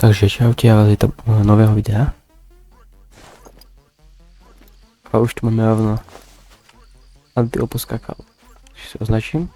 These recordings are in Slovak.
Takže čaute a vás vítam u nového videa. A už tu máme rovno antilopu z kakao. Takže si označím.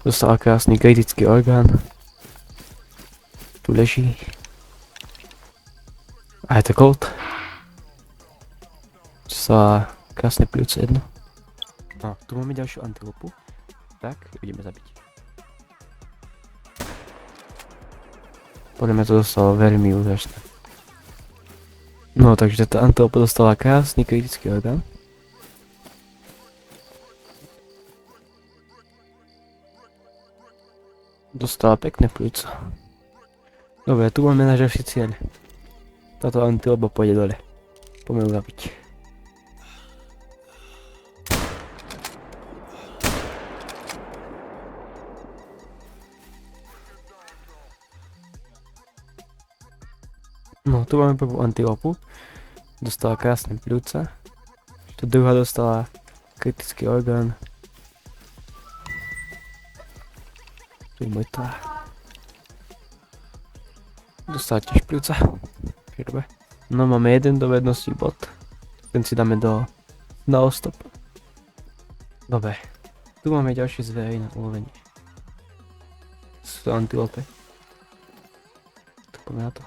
Dostala krásny kritický orgán. Tu leží. A je to gold. Dostala krásne pľúce jedno. No, tu máme ďalšiu antilopu. Tak, ideme zabiť. Podľa mňa to dostalo veľmi úžasné. No, takže táto antilopa dostala krásny kritický orgán. Dostala pekné pľúca. Dobre, tu máme náš ďalší cieľ. Táto antilopa pôjde dole. Poďme ju zabiť. No, tu máme prvú antilopu. Dostala krásne pľúca. Tu druhá dostala kritický orgán. Tu je mŕtva. Dostala tiež pľúca. Dobre. No, máme jeden dovednostný bod. Ten si dáme na ostop. Dobre. Tu máme ďalšie zvery na ulovenie. Sú to antilope. Tu poďme na to.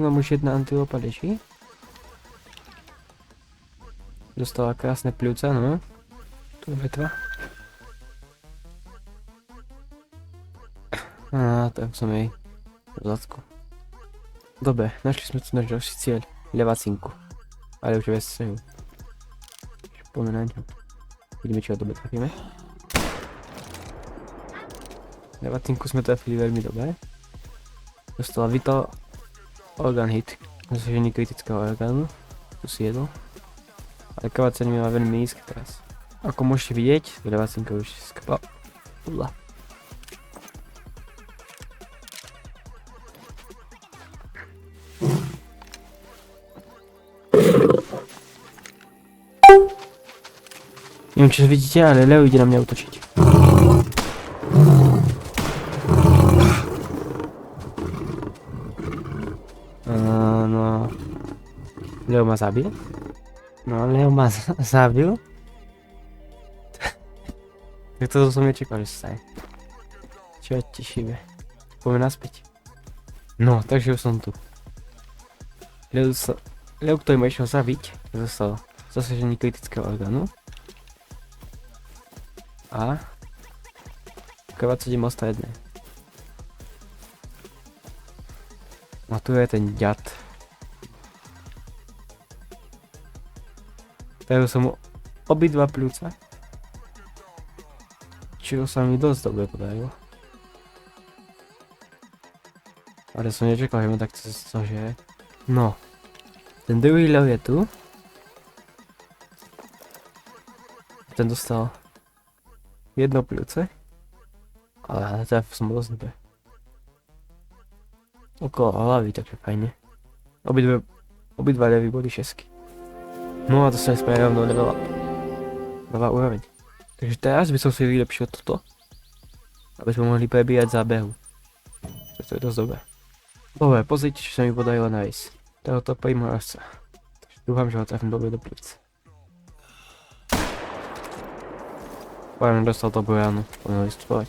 Mám už jedna antilopa leží. Dostala krásne pľúca, no. Tu je vetva. Á, tak som jej v zadku. Dobre, našli sme tu náš ďalší cieľ. Levacinku. Ale už je bez strehu. Poďme na ňu. Vidíme, či ho dobre trafíme. Levacinku sme trafili veľmi dobre. Dostala vital orgán hit, zasažení kritického orgánu, tu si jedol. Ale krvácanie má veľmi nízke teraz. Ako môžete vidieť, levacinka už skapala. Neviem, či vidíte, ale Leo ide na mňa útočiť. Leo ma zabil. No, Leo ma zabil. Tak to som nečakal, že sa stane. Čo je tešivé. Poďme naspäť. No, takže už som tu. Leo, ktorý ma išiel zabiť, dostal zasaženie kritického orgánu. A krvácať im ostatné. A tu je ten ďad. Dajú som mu obidva pľúca. Čo sa mi dosť dobre podarilo. Ale som nečakal, že ma takto zožere. No. Ten druhý Leo je tu. Ten dostal jedno pľúce. Ale trafil som dosť dobre. Okolo hlavy, takže fajne. Obidva levy boli šesky. No a to sa spravil rovno level up. Nová úroveň. Takže teraz by som si vylepšil toto. Aby sme mohli prebíjať zábehu. To je dosť dobré. Dobre, pozrite, čo sa mi podarilo nájsť. Tohoto primárca. Takže dúfam, že ho trafím dobre do pľúc. Pájme dostal dobrú ránu. Poďme vystupovať.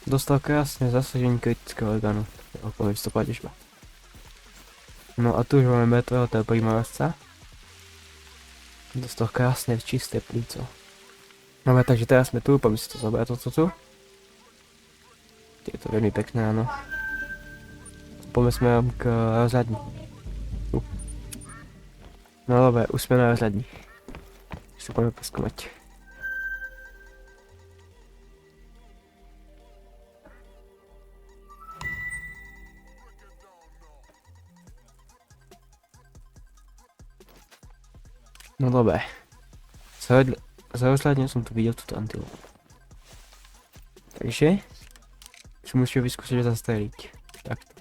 Dostal krásne zasaženie kritického orgánu. Poďme vystupovať ižba. No a tu už máme mŕtvého toho primárca. Dostal krásne čisté plíco. No takže teraz sme tu, poďme si to zobrať toto tu. Je to veľmi pekné, áno. Poďme smerom k rozhľadni. No dobre, už sme na rozhľadni. Ešte poďme preskúmať. No dobre. Za rozhľadne som tu videl túto antilopu. Takže si musíme vyskúšať zastreliť. Takto.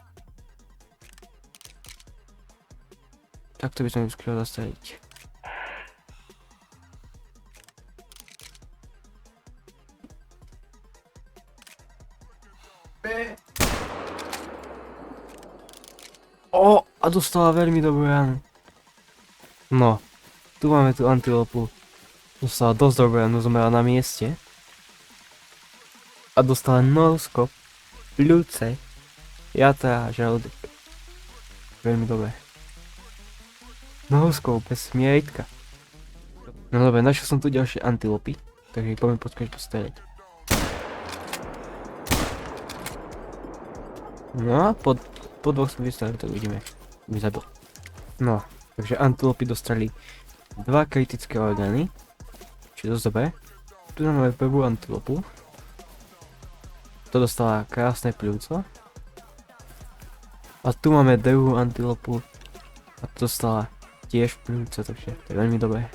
Takto by som ju skôr zastaviť. O, a dostala veľmi dobrú ránu. No, tu máme tú antilopu. Dostala dosť dobrú ránu, zomrela na mieste. A dostala noskop, pľúce, jatra a žalúdek. Veľmi dobré. Noskop bez smieťka. No dobre, našiel som tu ďalšie antilopy, takže ich poďme poskúšať postrieľať. No a po dvoch som vystrelil, tak uvidíme. Mi zabil. No, takže antilopy dostali 2 kritické orgány. Čiže dosť dobré. Tu máme prvú antilopu. To dostala krásne pľúco. A tu máme druhú antilopu. A to dostala tiež pľúco, takže to je veľmi dobré.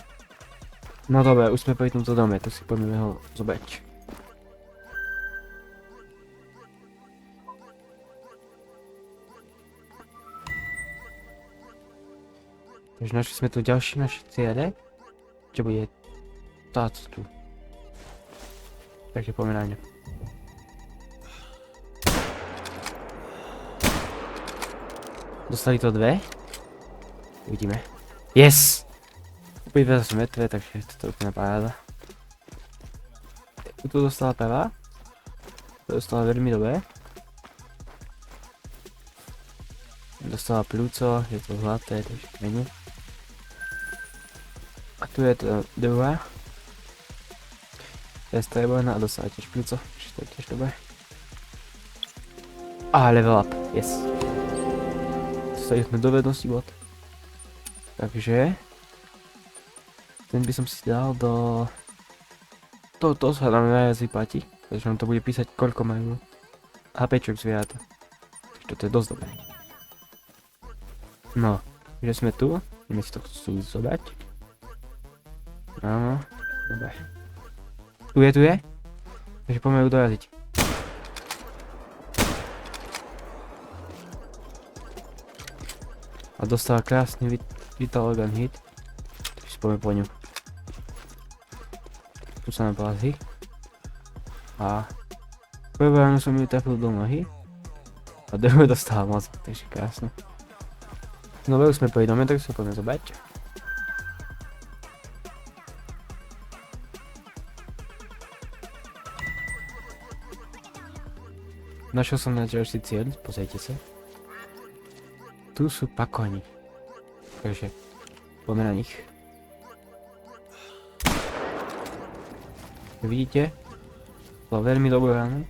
No dobre, už sme pri tomto dome, tak si poďme ho zobrať. Takže našli sme tu ďalšie naše ciele, čo bude táto tu. Takže poďme na ňu. Dostali to 2. Uvidíme. Yes! Opäť sú mŕtve, takže toto je úplná paráda. Tu dostala prvá. To dostala veľmi dobré. Dostala pľúco, je to zlaté, takže menej. A tu je to druhá. To je strieborná a dostala tiež pľúco, čiže to je tiež dobré. A level up, yes. Dostali sme do vednosti bod. Takže ten by som si dal do... To sa nám najviac vyplatí, pretože nám to bude písať koľko majú HPčok zvieratá. Takže toto je dosť dobré. No, že sme tu, ideme si to chcú zobrať. Áno, dobre. Tu je. Takže poďme ju doraziť. A dostala krásny Vital Organ hit. Takže si poďme po ňu. Tu sa nám plazí. A prvú ránu som ju trafil do nohy. A druhú dostala mozog, takže krásne. No už sme pri dome, tak sa poďme zobrať. Našiel som na ďalší cieľ, pozrite sa. Tu sú pakoni. Takže poďme na nich. Vidíte? Bolo veľmi dobrú ránu.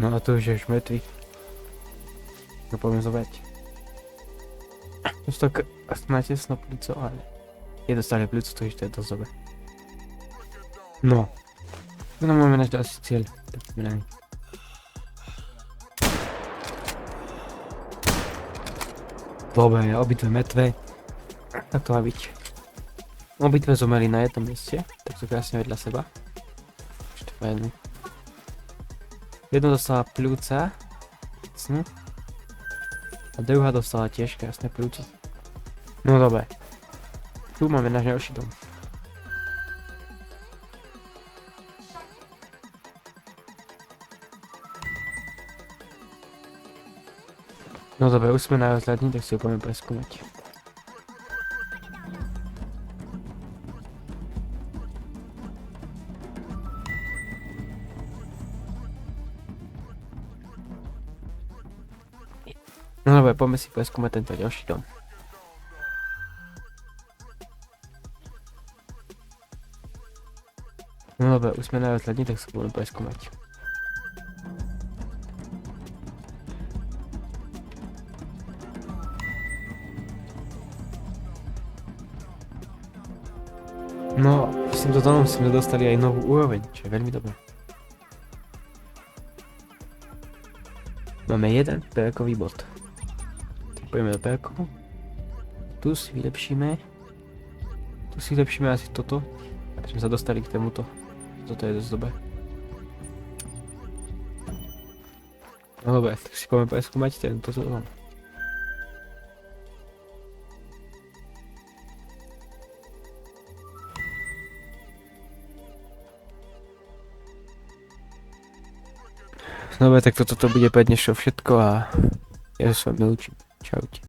No a tu už je mŕtvy. No poďme zobrať. Už to máte snop pľúco, ale je dostali pľúco, takže to je dosť dobré. No. Tu nám máme náš ďalší cieľ. Tak poďme na nich. Dobre, obidve mŕtve. Tak to má byť. Obidve zomreli na jednom mieste, tak sú krásne vedľa seba. Ešte fajn. Jedno dostala pľúca. A druhá dostala tiež krásne pľúco. No dobre. Tu máme náš ďalší dom. No dobre, už sme na rozhľadni, tak si ho poďme preskúmať. No dobre, poďme si preskúmať tento ďalší dom. No dobre, už sme na rozhľadni, tak si ho poďme preskúmať. No, s týmto domom sme dostali aj novú úroveň, čo je veľmi dobré. Máme jeden perkový bod. Tak pôjdeme do perkov. Tu si vylepšíme. Tu si vylepšíme asi toto, aby sme sa dostali k tomuto. Toto je dosť dobré. No dobre, tak si poďme preskúmať tento dom. Dobre, tak toto bude pre dnešok všetko a ja sa s vami učím. Čaute.